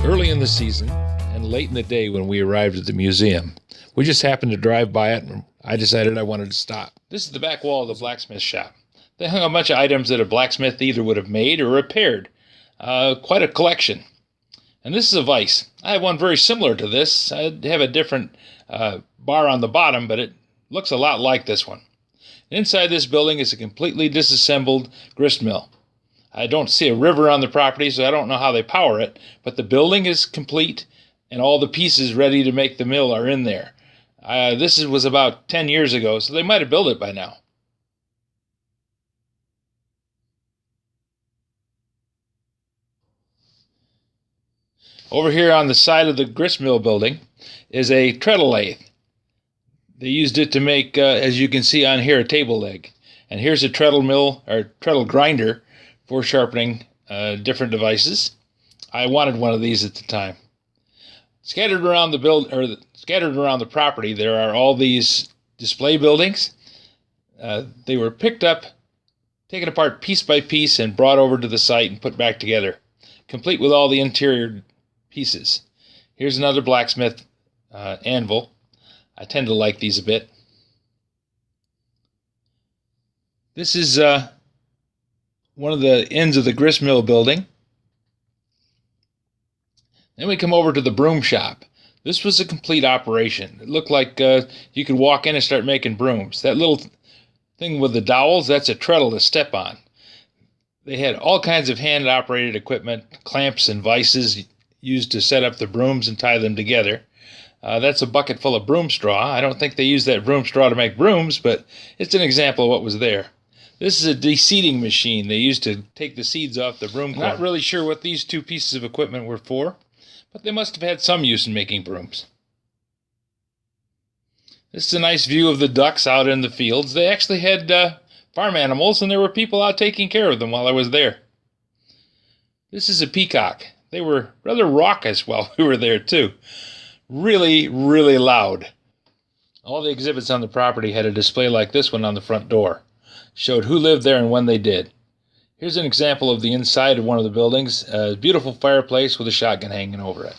Early in the season and late in the day when we arrived at the museum. We just happened to drive by it and I decided I wanted to stop. This is the back wall of the blacksmith shop. They hung a bunch of items that a blacksmith either would have made or repaired. Quite a collection. And this is a vise. I have one very similar to this. I have a different bar on the bottom, but it looks a lot like this one. Inside this building is a completely disassembled grist mill. I don't see a river on the property, so I don't know how they power it, but the building is complete and all the pieces ready to make the mill are in there. This was about 10 years ago, so they might have built it by now. Over here on the side of the gristmill building is a treadle lathe. They used it to make, as you can see on here, a table leg. And here's a treadle mill, or treadle grinder, for sharpening different devices. I wanted one of these at the time. Scattered around the property, there are all these display buildings. They were picked up, taken apart piece by piece, and brought over to the site and put back together, complete with all the interior pieces. Here's another blacksmith anvil. I tend to like these a bit. This is one of the ends of the gristmill building. Then we come over to the broom shop. This was a complete operation. It looked like you could walk in and start making brooms. That little thing with the dowels, that's a treadle to step on. They had all kinds of hand-operated equipment, clamps and vices used to set up the brooms and tie them together. That's a bucket full of broom straw. I don't think they used that broom straw to make brooms, but it's an example of what was there. This is a de-seeding machine they used to take the seeds off the broom corn. Not really sure what these two pieces of equipment were for, but they must have had some use in making brooms. This is a nice view of the ducks out in the fields. They actually had farm animals, and there were people out taking care of them while I was there. This is a peacock. They were rather raucous while we were there, too. Really, really loud. All the exhibits on the property had a display like this one on the front door. Showed who lived there and when they did. Here's an example of the inside of one of the buildings. A beautiful fireplace with a shotgun hanging over it.